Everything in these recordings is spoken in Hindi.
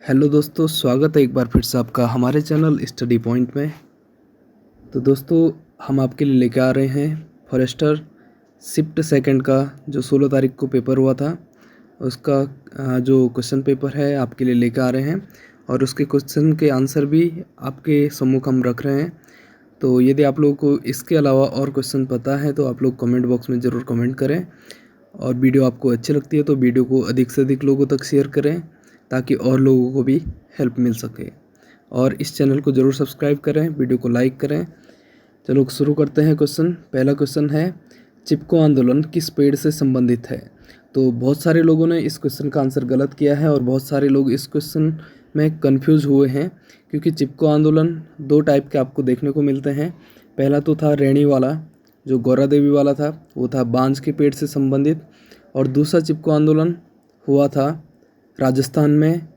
हेलो दोस्तों, स्वागत है एक बार फिर से आपका हमारे चैनल स्टडी पॉइंट में। तो दोस्तों, हम आपके लिए लेकर आ रहे हैं फॉरेस्टर शिफ्ट सेकंड का जो 16 तारीख को पेपर हुआ था उसका जो क्वेश्चन पेपर है आपके लिए लेकर आ रहे हैं और उसके क्वेश्चन के आंसर भी आपके सम्मुख हम रख रहे हैं। तो यदि आप लोगों को इसके अलावा और क्वेश्चन पता है तो आप लोग कमेंट बॉक्स में ज़रूर कमेंट करें, और वीडियो आपको अच्छी लगती है तो वीडियो को अधिक से अधिक लोगों तक शेयर करें ताकि और लोगों को भी हेल्प मिल सके। और इस चैनल को ज़रूर सब्सक्राइब करें, वीडियो को लाइक करें। चलो शुरू करते हैं क्वेश्चन। पहला क्वेश्चन है, चिपको आंदोलन किस पेड़ से संबंधित है? तो बहुत सारे लोगों ने इस क्वेश्चन का आंसर गलत किया है और बहुत सारे लोग इस क्वेश्चन में कंफ्यूज हुए हैं, क्योंकि चिपको आंदोलन दो टाइप के आपको देखने को मिलते हैं। पहला तो था रेणी वाला, जो गौरा देवी वाला था, वो था बांज के पेड़ से संबंधित। और दूसरा चिपको आंदोलन हुआ था राजस्थान में,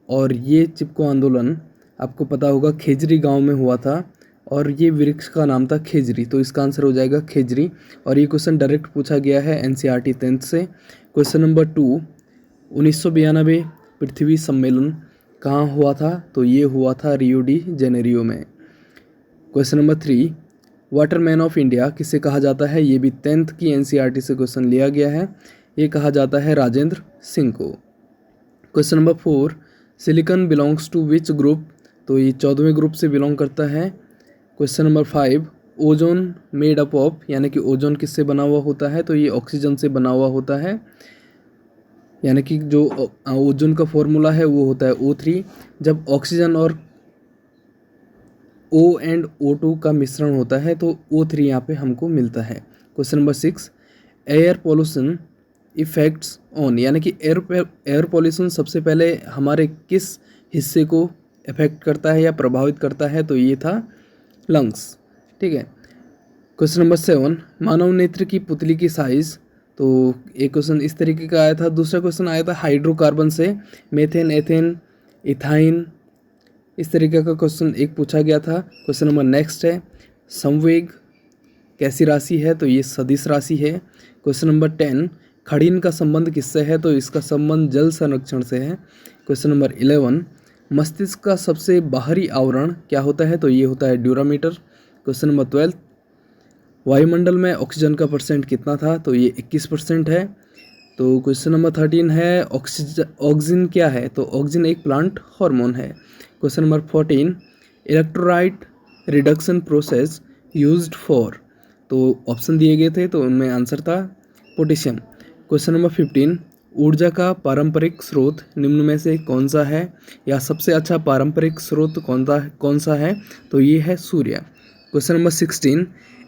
और ये चिपको आंदोलन आपको पता होगा खेजरी गांव में हुआ था, और ये वृक्ष का नाम था खेजरी। तो इसका आंसर हो जाएगा खेजरी। और ये क्वेश्चन डायरेक्ट पूछा गया है एनसीईआरटी 10th से। क्वेश्चन नंबर 2, 1992 पृथ्वी सम्मेलन कहाँ हुआ था? तो ये हुआ था रियो डी जेनेरियो में। Question number 3, Waterman of India किसे कहा जाता है? ये भी 10th की एनसीईआरटी से क्वेश्चन लिया गया है। ये कहा जाता है राजेंद्र सिंह को। Question number 4, silicon belongs to which group? तो ये 14वें ग्रुप से बिलोंग करता है। Question number 5, ozone made up of, यानी कि ओजोन किससे बना हुआ होता है? तो ये ऑक्सीजन से बना हुआ होता है, यानी कि जो ओजोन का फॉर्मूला है वो होता है O3। जब ऑक्सीजन और O एंड O2 का मिश्रण होता है तो O3 यहाँ पे हमको मिलता है। Question number 6, air pollution effects on, यानी कि एयर पोल्यूशन सबसे पहले हमारे किस हिस्से को इफेक्ट करता है या प्रभावित करता है? तो ये था लंग्स। ठीक है। क्वेश्चन नंबर 7, मानव नेत्र की पुतली की साइज। तो एक क्वेश्चन इस तरीके का आया था। दूसरा क्वेश्चन आया था हाइड्रोकार्बन से, मेथेन, एथेन, इथाइन, इस तरीके का क्वेश्चन एक पूछा गया था। क्वेश्चन नंबर नेक्स्ट है, संवेग कैसी राशि है? तो ये सदिश राशि है। क्वेश्चन नंबर 10, खड़ीन का संबंध किससे है? तो इसका संबंध जल संरक्षण से है। क्वेश्चन नंबर 11, मस्तिष्क का सबसे बाहरी आवरण क्या होता है? तो ये होता है ड्यूरामीटर। क्वेश्चन नंबर 12, वायुमंडल में ऑक्सीजन का परसेंट कितना था? तो ये 21% है। तो क्वेश्चन नंबर 13 है, ऑक्सीजन क्या है? तो ऑक्सीजन एक प्लांट हार्मोन है। Question number 14, electrolyte reduction process used for. तो ऑप्शन दिए गए थे तो उनमें आंसर था पोटेशियम। क्वेश्चन नंबर 15, ऊर्जा का पारंपरिक स्रोत निम्न में से कौन सा है, या सबसे अच्छा पारंपरिक स्रोत कौन सा है? तो ये है सूर्य। क्वेश्चन नंबर 16,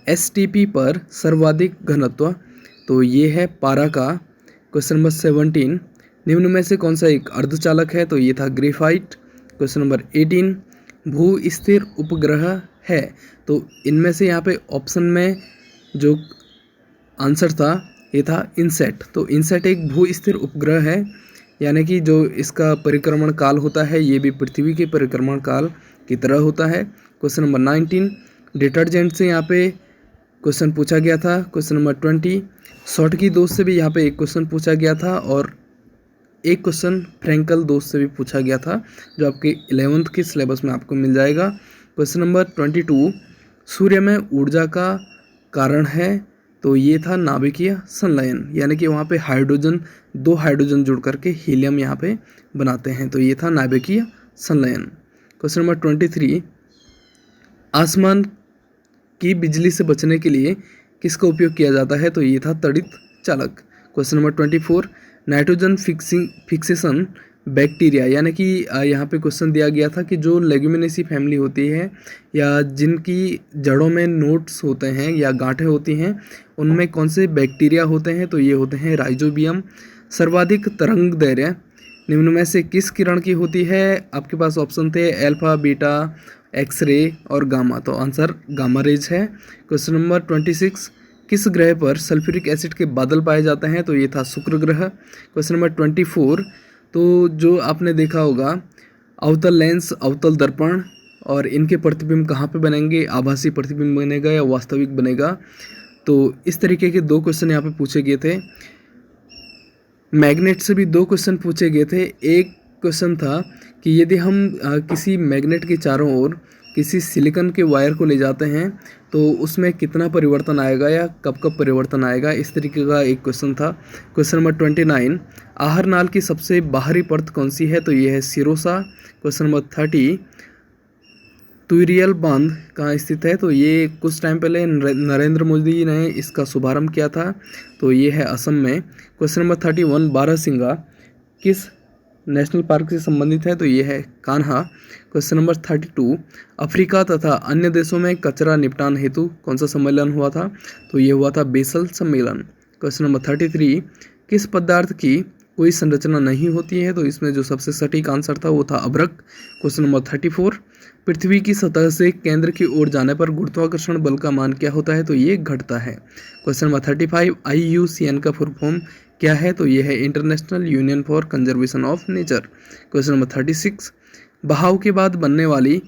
एसटीपी पर सर्वाधिक घनत्व। तो ये है पारा का। क्वेश्चन नंबर 17, निम्न में से कौन सा एक अर्धचालक है? तो ये था ग्रेफाइट। क्वेश्चन नंबर 18, भू स्थिर उपग्रह है। तो इनमें से यहाँ पे ऑप्शन में जो आंसर था ये था इनसेट। तो इनसेट एक भू स्थिर उपग्रह है, यानी कि जो इसका परिक्रमण काल होता है ये भी पृथ्वी के परिक्रमण काल की तरह होता है। क्वेश्चन नंबर 19, डिटर्जेंट से यहाँ पे क्वेश्चन पूछा गया था। क्वेश्चन नंबर 20, शॉर्ट की दोष से भी यहाँ पे एक क्वेश्चन पूछा गया था, और एक क्वेश्चन फ्रैंकल दोष से भी पूछा गया था, जो आपके 11th के सिलेबस में आपको मिल जाएगा। क्वेश्चन नंबर 22, सूर्य में ऊर्जा का कारण है। तो ये था नाभिकीय संलयन, यानी कि वहाँ पे दो हाइड्रोजन जुड़ करके हीलियम यहाँ पे बनाते हैं, तो ये था नाभिकीय संलयन। क्वेश्चन नंबर 23, आसमान की बिजली से बचने के लिए किसका उपयोग किया जाता है? तो ये था तड़ित चालक। Question number 24, nitrogen fixation bacteria, यानी कि यहाँ पे क्वेश्चन दिया गया था कि जो लेग्यूमिनेसी फैमिली होती है या जिनकी जड़ों में नोट्स होते हैं या गांठें होती हैं, उनमें कौन से बैक्टीरिया होते हैं? तो ये होते हैं राइजोबियम। सर्वाधिक तरंग दैर्घ्य निम्न में से किस किरण की होती है? आपके पास ऑप्शन थे अल्फा, बीटा, एक्सरे और गामा। तो आंसर गामा रेज है। क्वेश्चन नंबर 26, किस ग्रह पर सल्फ्यूरिक एसिड के बादल पाए जाते हैं? तो ये था शुक्र ग्रह। क्वेश्चन नंबर 24, तो जो आपने देखा होगा अवतल लेंस, अवतल दर्पण, और इनके प्रतिबिंब कहाँ पे बनेंगे? आभासी प्रतिबिंब बनेगा या वास्तविक बनेगा? तो इस तरीके के दो क्वेश्चन यहाँ पे पूछे गए थे। मैग्नेट से भी दो क्वेश्चन पूछे गए थे। एक क्वेश्चन था कि यदि हम किसी मैग्नेट के चारों ओर किसी सिलिकॉन के वायर को ले जाते हैं तो उसमें कितना परिवर्तन आएगा या कब कब परिवर्तन आएगा, इस तरीके का एक क्वेश्चन था। क्वेश्चन नंबर 29, आहर नाल की सबसे बाहरी परत कौन सी है, तो ये है सिरोसा। क्वेश्चन नंबर 30, तुइरियल बांध कहाँ स्थित है, तो ये कुछ टाइम पहले नरेंद्र मोदी ने इसका शुभारंभ किया था, तो ये है असम में। क्वेश्चन नंबर 31, बारहसिंगा किस नेशनल पार्क से संबंधित है, तो ये है कान्हा। क्वेश्चन नंबर 32, अफ्रीका तथा अन्य देशों में कचरा निपटान हेतु कौन सा सम्मेलन हुआ था, तो ये हुआ था बेसल सम्मेलन। क्वेश्चन नंबर 33, किस पदार्थ की कोई संरचना नहीं होती है, तो इसमें जो सबसे सटीक आंसर था वो था अभ्रक। क्वेश्चन नंबर 34, पृथ्वी की सतह से केंद्र की ओर जाने पर गुरुत्वाकर्षण बल का मान क्या होता है, तो ये घटता है। क्वेश्चन नंबर 35, IUCN का फुल फॉर्म क्या है, तो ये है international union for conservation of nature. Question number 36, बहाव के बाद बनने वाली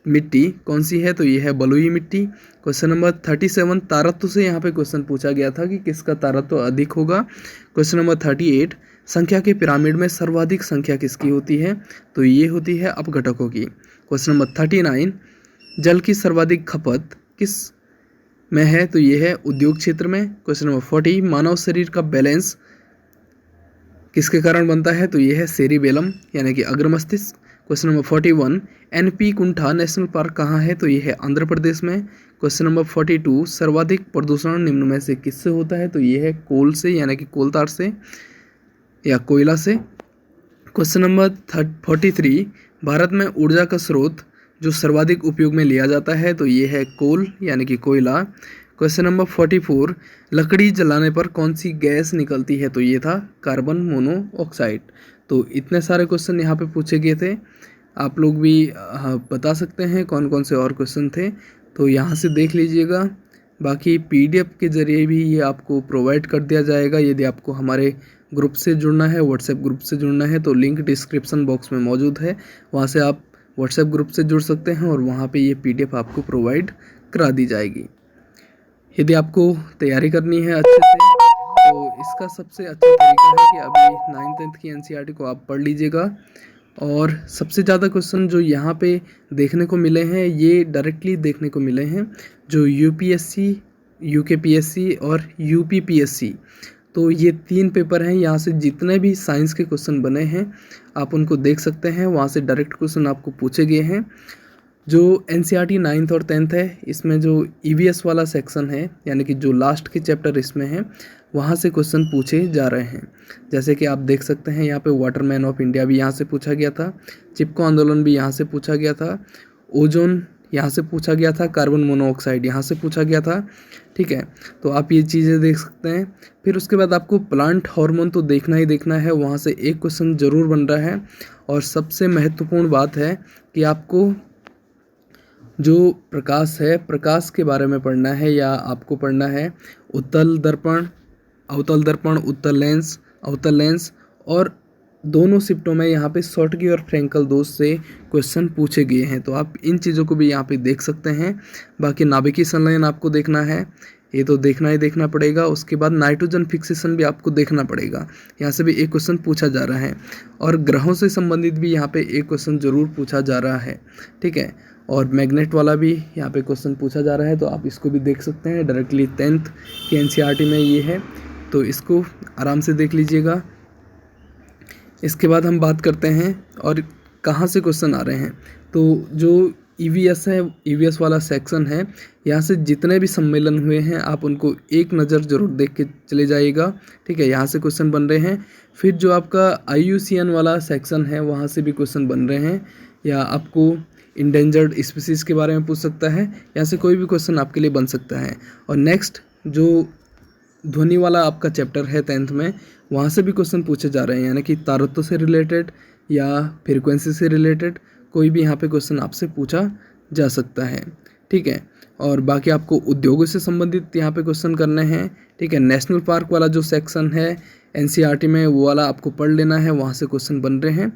मिट्टी कौन सी है, तो ये है बलुई मिट्टी। क्वेश्चन नंबर 37, तारत्व से यहाँ पे क्वेश्चन पूछा गया था कि किसका तारत्व अधिक होगा। क्वेश्चन नंबर 38, संख्या के पिरामिड में सर्वाधिक संख्या किसकी होती है, तो ये होती है अपघटकों की। क्वेश्चन नंबर 39, जल की सर्वाधिक खपत किस में है, तो ये है उद्योग क्षेत्र में। क्वेश्चन नंबर 40, मानव शरीर का बैलेंस किसके कारण बनता है, तो ये है सेरिबेलम यानी कि अग्र मस्तिष्क। क्वेश्चन नंबर 41, NP कुंठा नेशनल पार्क कहाँ है, तो ये है आंध्र प्रदेश में। क्वेश्चन नंबर 42, सर्वाधिक प्रदूषण निम्न में से किससे होता है, तो ये है कोल से यानी कि कोलतार से या कोयला से। क्वेश्चन नंबर 43, भारत में ऊर्जा का स्रोत जो सर्वाधिक उपयोग में लिया जाता है, तो ये है कोल यानी कि कोयला। क्वेश्चन नंबर 44, लकड़ी जलाने पर कौन सी गैस निकलती है, तो ये था कार्बन मोनोऑक्साइड। तो इतने सारे क्वेश्चन यहाँ पे पूछे गए थे, आप लोग भी बता सकते हैं कौन कौन से और क्वेश्चन थे, तो यहाँ से देख लीजिएगा। बाकी PDF के ज़रिए भी ये आपको प्रोवाइड कर दिया जाएगा। यदि आपको हमारे ग्रुप से जुड़ना है, व्हाट्सएप ग्रुप से जुड़ना है, तो लिंक डिस्क्रिप्शन बॉक्स में मौजूद है, वहाँ से आप व्हाट्सएप ग्रुप से जुड़ सकते हैं और वहाँ पे ये PDF आपको प्रोवाइड करा दी जाएगी। यदि आपको तैयारी करनी है अच्छे से तो इसका सबसे अच्छा तरीका है कि अभी 9th 10th की NCERT को आप पढ़ लीजिएगा। और सबसे ज़्यादा क्वेश्चन जो यहाँ पे देखने को मिले हैं, ये डायरेक्टली देखने को मिले हैं जो UPSC, UKPSC और UPPSC, तो ये 3 पेपर हैं। यहाँ से जितने भी साइंस के क्वेश्चन बने हैं आप उनको देख सकते हैं, वहाँ से डायरेक्ट क्वेश्चन आपको पूछे गए हैं। जो NCERT 9th और 10th है, इसमें जो EVS वाला सेक्शन है यानी कि जो लास्ट के चैप्टर इसमें है, वहाँ से क्वेश्चन पूछे जा रहे हैं। जैसे कि आप देख सकते हैं यहाँ पे वाटरमैन ऑफ इंडिया भी यहाँ से पूछा गया था, चिपको आंदोलन भी यहाँ से पूछा गया था, ओजोन यहाँ से पूछा गया था, कार्बन मोनोऑक्साइड यहाँ से पूछा गया था। ठीक है, तो आप ये चीज़ें देख सकते हैं। फिर उसके बाद आपको प्लांट हार्मोन तो देखना ही देखना है, वहाँ से एक क्वेश्चन ज़रूर बन रहा है। और सबसे महत्वपूर्ण बात है कि आपको जो प्रकाश है, प्रकाश के बारे में पढ़ना है, या आपको पढ़ना है उत्तल दर्पण, अवतल दर्पण, अवतल लेंस, और दोनों शिफ्टों में यहाँ पे शॉर्टकी और फ्रैंकल दोष से क्वेश्चन पूछे गए हैं, तो आप इन चीज़ों को भी यहाँ पे देख सकते हैं। बाकी नाभिकीय संलयन आपको देखना है, ये तो देखना ही देखना पड़ेगा। उसके बाद नाइट्रोजन फिक्सेशन भी आपको देखना पड़ेगा, यहाँ से भी एक क्वेश्चन पूछा जा रहा है। और ग्रहों से संबंधित भी यहाँ पे एक क्वेश्चन ज़रूर पूछा जा रहा है। ठीक है, और मैग्नेट वाला भी यहाँ पे क्वेश्चन पूछा जा रहा है, तो आप इसको भी देख सकते हैं। डायरेक्टली 10th की NCERT में ये है, तो इसको आराम से देख लीजिएगा। इसके बाद हम बात करते हैं और कहाँ से क्वेश्चन आ रहे हैं। तो जो EVS है, EVS वाला सेक्शन है, यहाँ से जितने भी सम्मेलन हुए हैं आप उनको एक नज़र ज़रूर देख के चले जाइएगा। ठीक है, यहाँ से क्वेश्चन बन रहे हैं। फिर जो आपका IUCN वाला सेक्शन है, वहाँ से भी क्वेश्चन बन रहे हैं, या आपको इंडेंजर्ड स्पीसीज़ के बारे में पूछ सकता है, यहाँ से कोई भी क्वेश्चन आपके लिए बन सकता है। और नेक्स्ट जो ध्वनि वाला आपका चैप्टर है 10th में, वहाँ से भी क्वेश्चन पूछे जा रहे हैं, यानी कि तारत्व से रिलेटेड या फ्रीक्वेंसी से रिलेटेड कोई भी यहाँ पे क्वेश्चन आपसे पूछा जा सकता है। ठीक है, और बाकी आपको उद्योगों से संबंधित यहाँ पे क्वेश्चन करने हैं। ठीक है, नेशनल पार्क वाला जो सेक्शन है NCERT में, वो वाला आपको पढ़ लेना है, वहाँ से क्वेश्चन बन रहे हैं।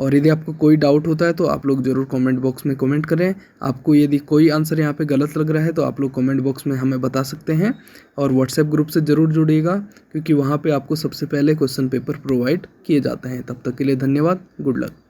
और यदि आपको कोई डाउट होता है तो आप लोग ज़रूर कमेंट बॉक्स में कमेंट करें। आपको यदि कोई आंसर यहाँ पे गलत लग रहा है तो आप लोग कमेंट बॉक्स में हमें बता सकते हैं, और व्हाट्सएप ग्रुप से ज़रूर जुड़िएगा, क्योंकि वहाँ पे आपको सबसे पहले क्वेश्चन पेपर प्रोवाइड किए जाते हैं। तब तक के लिए धन्यवाद, गुड लक।